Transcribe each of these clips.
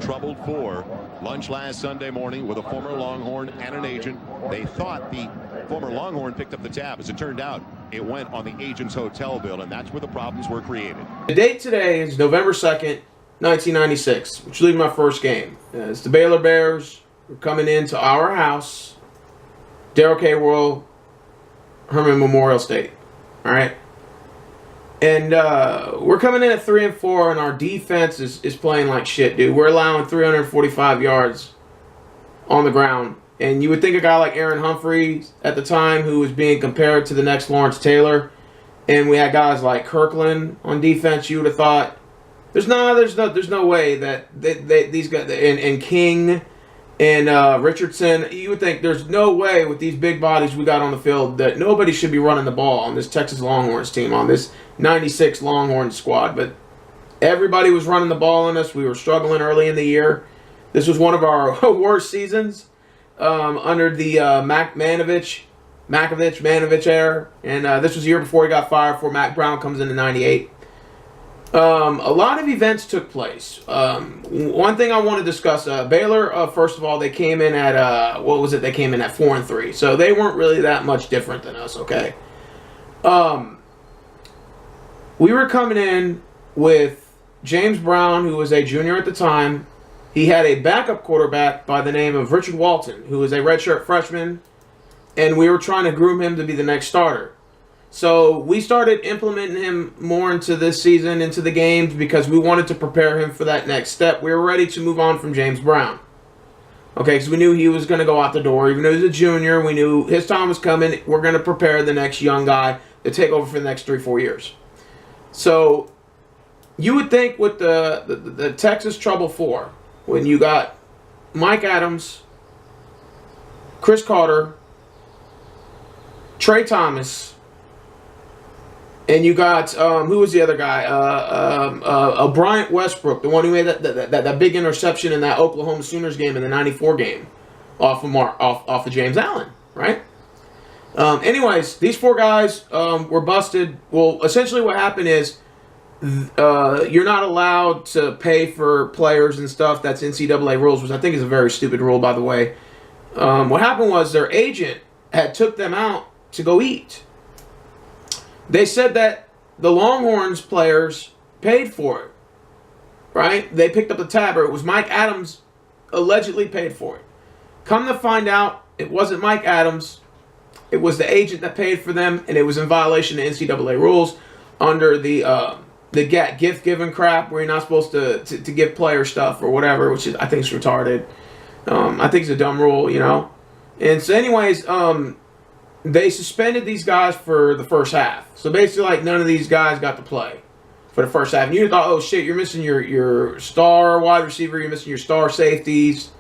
troubled four. Lunch last Sunday morning with a former Longhorn and an agent. They thought the former Longhorn picked up the tab. As it turned out, it went on the agent's hotel bill, and that's where the problems were created. The date today is November 2nd, 1996, which will be my first game. It's the Baylor Bears. We're coming into our house, Darrell K. Royal Herman Memorial Stadium. All right? And we're coming in at 3-4, and our defense is playing like shit, dude. We're allowing 345 yards on the ground. And you would think a guy like Aaron Humphries at the time, who was being compared to the next Lawrence Taylor, and we had guys like Kirkland on defense, you would have thought there's no way that these guys and King and Richardson, you would think there's no way with these big bodies we got on the field that nobody should be running the ball on this Texas Longhorns team, on this 96 Longhorns squad. But everybody was running the ball on us. We were struggling early in the year. This was one of our worst seasons under the Makovich era. And this was the year before he got fired, before Mac Brown comes in 98. A lot of events took place. One thing I want to discuss, Baylor, first of all, they came in at, They came in at 4-3. So they weren't really that much different than us, okay? We were coming in with James Brown, who was a junior at the time. He had a backup quarterback by the name of Richard Walton, who was a redshirt freshman, and we were trying to groom him to be the next starter. So we started implementing him more into this season, into the games, because we wanted to prepare him for that next step. We were ready to move on from James Brown. Okay, because we knew he was going to go out the door. Even though he was a junior, we knew his time was coming. We're going to prepare the next young guy to take over for the next 3-4 years. So you would think with the Texas Trouble Four, when you got Mike Adams, Chris Carter, Trey Thomas, and you got, who was the other guy? Bryant Westbrook, the one who made that big interception in that Oklahoma Sooners game in the 94 game off of James Allen, right? Anyways, these four guys were busted. Well, essentially what happened is you're not allowed to pay for players and stuff. That's NCAA rules, which I think is a very stupid rule, by the way. What happened was their agent had took them out to go eat. They said that the Longhorns players paid for it, right? They picked up the tab, or it was Mike Adams allegedly paid for it. Come to find out, it wasn't Mike Adams. It was the agent that paid for them, and it was in violation of NCAA rules under the gift giving crap, where you're not supposed to give player stuff or whatever, which is, I think, is retarded. I think it's a dumb rule, you know. And so, anyways, they suspended these guys for the first half. So basically, like, none of these guys got to play for the first half. And you thought, oh shit, you're missing your star wide receiver, you're missing your star safeties,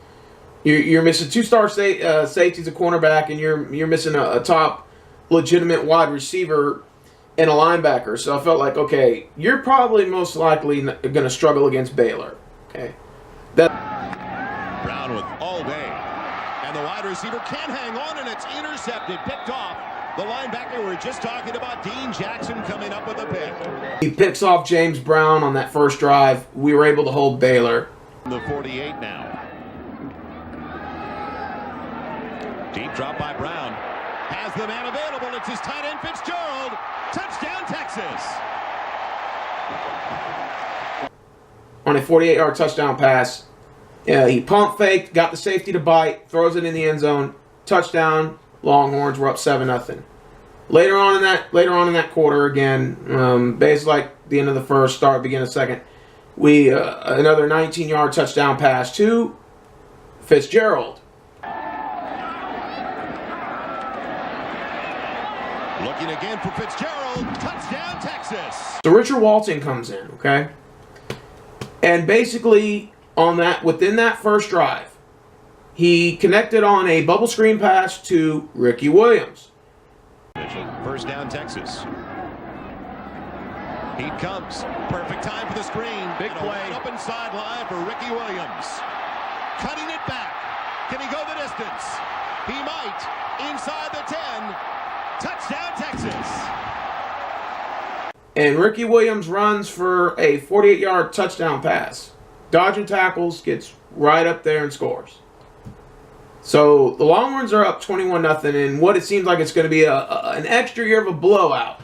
you're missing two star safeties, a cornerback, and you're missing a top legitimate wide receiver and a linebacker. So I felt like, okay, you're probably most likely going to struggle against Baylor. Okay, Brown with all day, and the wide receiver can't hang on, and it's intercepted, picked off. The linebacker, we were just talking about, Dean Jackson, coming up with a pick. He picks off James Brown on that first drive. We were able to hold Baylor. The 48 now. Deep drop by Brown. Has the man available. It's his tight end, Fitzgerald. Touchdown, Texas. On a 48-yard touchdown pass, he pump faked, got the safety to bite, throws it in the end zone. Touchdown, Longhorns. We're up 7-0. Later on in that quarter, again, basically like the end of the first, beginning of second, we another 19-yard touchdown pass to Fitzgerald. Looking again for Fitzgerald. Touchdown, Texas. So Richard Walton comes in, okay? And basically within that first drive, he connected on a bubble screen pass to Ricky Williams. First down, Texas. Heat comes. Perfect time for the screen. Big play. Open sideline for Ricky Williams. Cutting it back. Can he go the distance? He might. Inside the 10. Touchdown, Texas. And Ricky Williams runs for a 48-yard touchdown pass. dodging tackles, gets right up there and scores. So the Longhorns are up 21-0 in what it seems like it's going to be an extra year of a blowout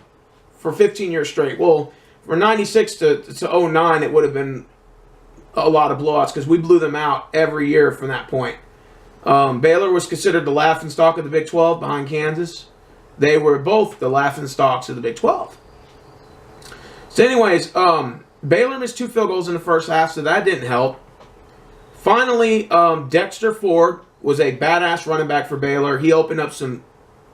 for 15 years straight. Well, for 96 to 09, it would have been a lot of blowouts because we blew them out every year from that point. Baylor was considered the laughingstock of the Big 12 behind Kansas. They were both the laughingstocks of the Big 12. So anyways, Baylor missed 2 field goals in the first half, so that didn't help. Finally, Dexter Ford was a badass running back for Baylor. He opened up some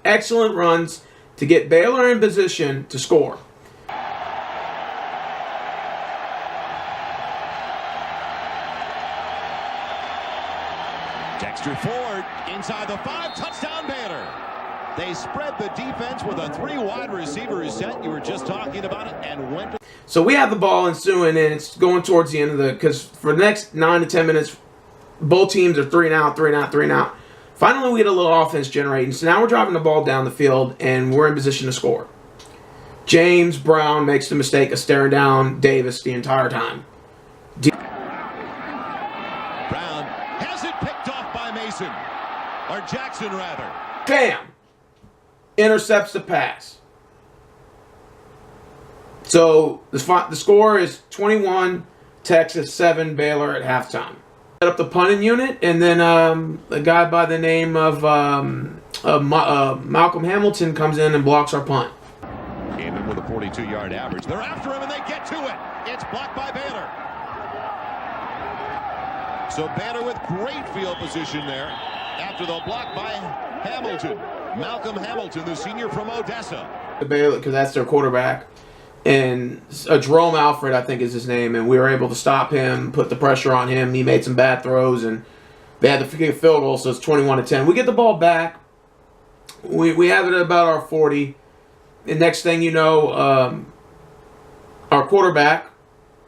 excellent runs to get Baylor in position to score. Dexter Ford inside the 5, touchdown Baylor. They spread the defense with a 3 wide receiver set. You were just talking about it, and went to... So we have the ball ensuing, and it's going towards the end of the... Because for the next 9 to 10 minutes, both teams are 3 and out, 3 and out, 3 and out. Finally, we get a little offense generating. So now we're driving the ball down the field, and we're in position to score. James Brown makes the mistake of staring down Davis the entire time. Brown has it picked off by Mason. Or Jackson, rather. Bam! Intercepts the pass. So the score is 21, Texas 7, Baylor at halftime. Set up the punting unit, and then a guy by the name of Malcolm Hamilton comes in and blocks our punt. Even with a 42-yard average, they're after him and they get to it. It's blocked by Baylor. So Baylor with great field position there after the block by Hamilton. Malcolm Hamilton, the senior from Odessa. Baylor, because that's their quarterback. And Jerome Alfred, I think is his name, and we were able to stop him, put the pressure on him. He made some bad throws, and they had to kick a field goal, so it's 21-10. We get the ball back. We have it at about our 40. And next thing you know, our quarterback,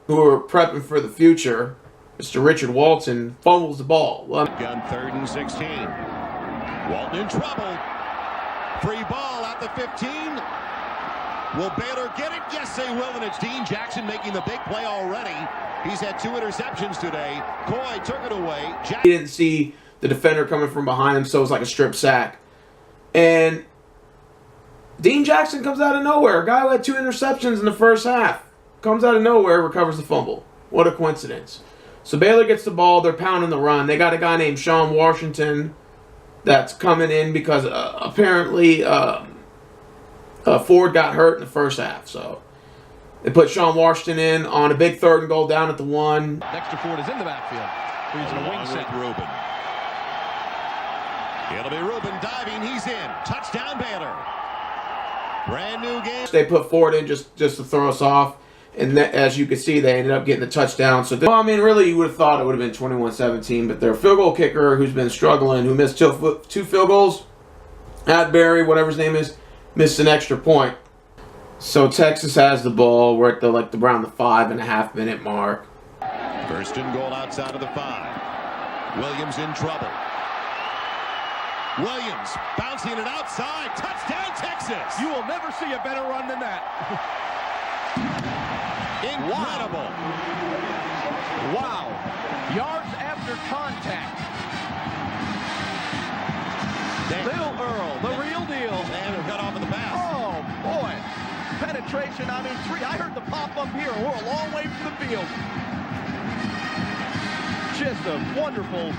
who we're prepping for the future, Mr. Richard Walton, fumbles the ball. Gun 3rd and 16. Walton in trouble. Free ball at the 15. Will Baylor get it? Yes, they will, and it's Dean Jackson making the big play already. He's had 2 interceptions today. Coy took it away. He didn't see the defender coming from behind him, so it was like a strip sack. And Dean Jackson comes out of nowhere. A guy who had 2 interceptions in the first half comes out of nowhere, recovers the fumble. What a coincidence. So Baylor gets the ball. They're pounding the run. They got a guy named Sean Washington that's coming in because apparently Ford got hurt in the first half. So they put Sean Washington in on a big 3rd and goal down at the 1. Dexter Ford is in the backfield. He's in a wing set. Reuben. It'll be Reuben diving. He's in. Touchdown Baylor. Brand new game. They put Ford in just to throw us off. And as you can see, they ended up getting the touchdown. So, well, I mean, really, you would have thought it would have been 21-17. But their field goal kicker, who's been struggling, who missed 2 field goals, Atbury, whatever his name is, missed an extra point. So Texas has the ball. We're at around the 5.5 minute mark. 1st and goal outside of the 5. Williams in trouble. Williams bouncing it outside. Touchdown Texas. You will never see a better run than that. Incredible. Wow. Yards after contact. Little Earl, the real deal. They haven't cut off of the pass. Oh, boy. Penetration, I mean, 3. I heard the pop up here. We're a long way from the field. Just a wonderful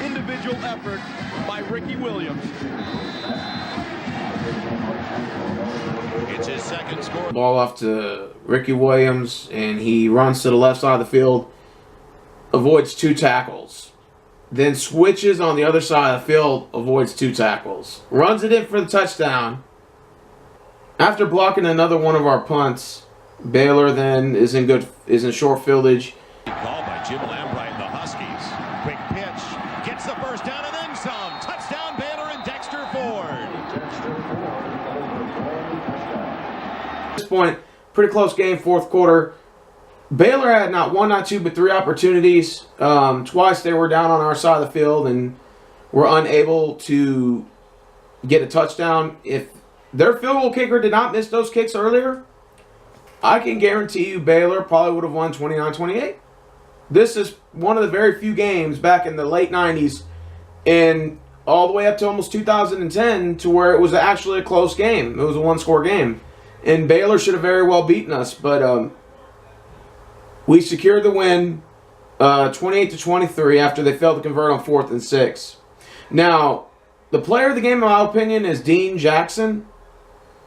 individual effort by Ricky Williams. It's his 2nd score. Ball off to Ricky Williams, and he runs to the left side of the field, avoids 2 tackles, then switches on the other side of the field, avoids 2 tackles, runs it in for the touchdown. After blocking another one of our punts, Baylor then is in short fieldage. Called by Jim Lambright and the Huskies. Quick pitch, gets the first down and then some. Touchdown Baylor and Dexter Ford. At this point, pretty close game, 4th quarter. Baylor had not 1, not 2, but 3 opportunities. Twice they were down on our side of the field and were unable to get a touchdown. If their field goal kicker did not miss those kicks earlier, I can guarantee you Baylor probably would have won 29-28. this is one of the very few games back in the late 90s and all the way up to almost 2010 to where it was actually a close game. It was a one-score game. And Baylor should have very well beaten us, but we secured the win 28-23 after they failed to convert on 4th and 6. Now, the player of the game, in my opinion, is Dean Jackson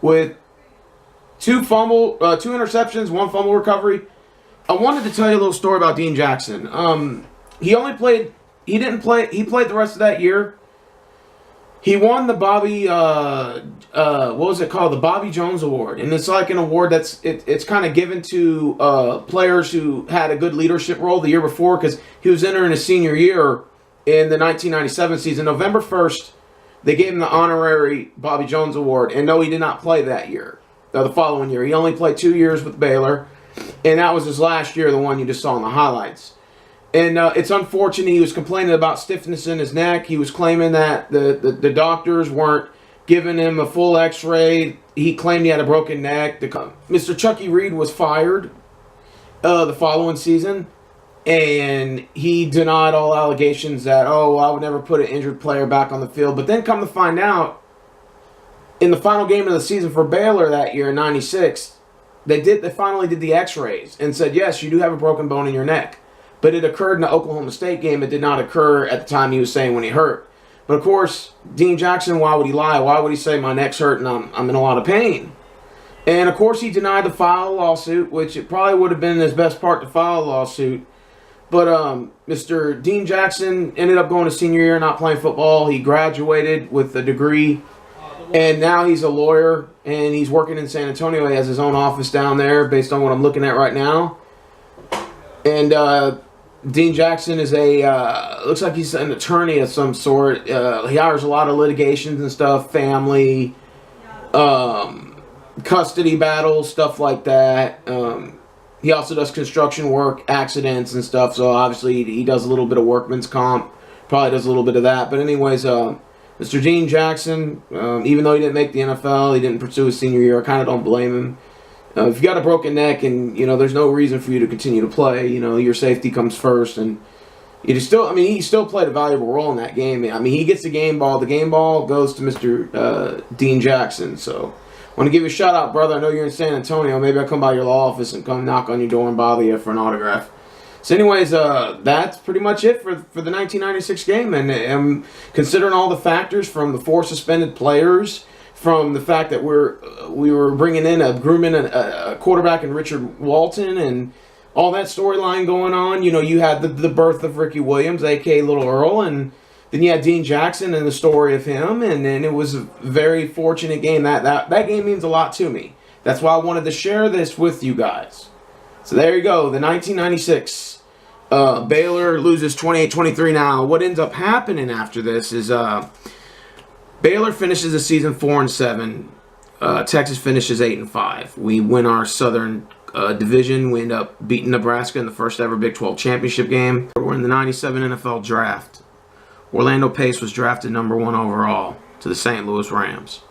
with two interceptions, 1 fumble recovery. I wanted to tell you a little story about Dean Jackson. He played the rest of that year. He won the Bobby, what was it called? The Bobby Jones Award. And it's like an award it's kind of given to players who had a good leadership role the year before, because he was entering his senior year in the 1997 season. November 1st, they gave him the honorary Bobby Jones Award. And no, he did not play that year, the following year. He only played 2 years with Baylor. And that was his last year, the one you just saw in the highlights. And it's unfortunate. He was complaining about stiffness in his neck. He was claiming that the doctors weren't giving him a full x-ray. He claimed he had a broken neck. Mr. Chucky Reed was fired the following season. And he denied all allegations that, I would never put an injured player back on the field. But then come to find out, in the final game of the season for Baylor that year in 96, they finally did the x-rays and said, yes, you do have a broken bone in your neck. But it occurred in the Oklahoma State game. It did not occur at the time he was saying when he hurt. But of course, Dean Jackson, why would he lie? Why would he say my neck's hurt and I'm in a lot of pain? And of course, he denied the file a lawsuit, which it probably would have been his best part to file a lawsuit. But Mr. Dean Jackson ended up going to senior year, not playing football. He graduated with a degree. And now he's a lawyer, and he's working in San Antonio. He has his own office down there, based on what I'm looking at right now. And Dean Jackson is looks like he's an attorney of some sort. He hires a lot of litigations and stuff, family, custody battles, stuff like that. He also does construction work, accidents and stuff, so obviously he does a little bit of workman's comp. Probably does a little bit of that. But anyways, Mr. Dean Jackson, even though he didn't make the NFL, he didn't pursue his senior year. I kind of don't blame him. If you got a broken neck and, there's no reason for you to continue to play, your safety comes first. And he still played a valuable role in that game. He gets the game ball. The game ball goes to Mr. Dean Jackson. So I want to give you a shout out, brother. I know you're in San Antonio. Maybe I'll come by your law office and come knock on your door and bother you for an autograph. So anyways, that's pretty much it for the 1996 game. And considering all the factors from the 4 suspended players, from the fact that we were bringing in a quarterback in Richard Walton and all that storyline going on, you had the birth of Ricky Williams, a.k.a. Little Earl, and then you had Dean Jackson and the story of him, and then it was a very fortunate game. That game means a lot to me. That's why I wanted to share this with you guys. So there you go, the 1996 Baylor loses 28-23. Now, what ends up happening after this is Baylor finishes the season 4-7. Texas finishes 8-5. We win our Southern division. We end up beating Nebraska in the first ever Big 12 championship game. We're in the 97 NFL draft. Orlando Pace was drafted number 1 overall to the St. Louis Rams.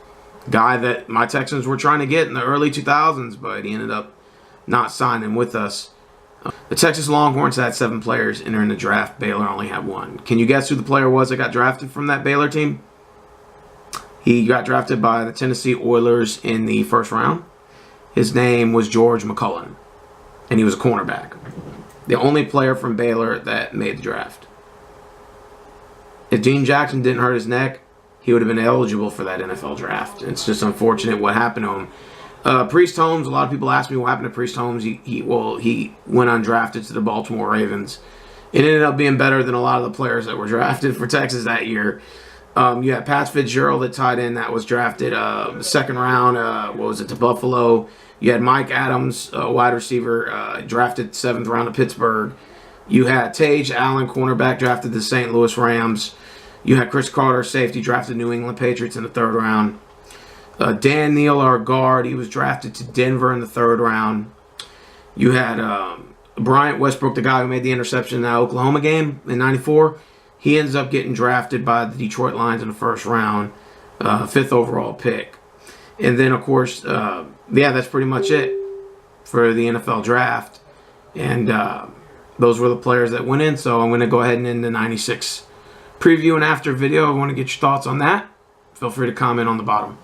Guy that my Texans were trying to get in the early 2000s, but he ended up not signing with us. The Texas Longhorns had 7 players entering the draft. Baylor only had 1. Can you guess who the player was that got drafted from that Baylor team? He got drafted by the Tennessee Oilers in the first round. His name was George McCullough, and he was a cornerback. The only player from Baylor that made the draft. If Dean Jackson didn't hurt his neck, he would have been eligible for that NFL draft. It's just unfortunate what happened to him. Priest Holmes, a lot of people ask me what happened to Priest Holmes. He went undrafted to the Baltimore Ravens. It ended up being better than a lot of the players that were drafted for Texas that year. You had Pat Fitzgerald at tight end that was drafted second round, to Buffalo. You had Mike Adams, wide receiver, drafted 7th round to Pittsburgh. You had Tage Allen, cornerback, drafted to the St. Louis Rams. You had Chris Carter, safety, drafted New England Patriots in the 3rd round. Dan Neal, our guard, he was drafted to Denver in the 3rd round. You had Bryant Westbrook, the guy who made the interception in that Oklahoma game in '94. He ends up getting drafted by the Detroit Lions in the 1st round, 5th overall pick. And then, of course, that's pretty much it for the NFL draft. And those were the players that went in. So I'm going to go ahead and end the 96 preview and after video. I want to get your thoughts on that. Feel free to comment on the bottom.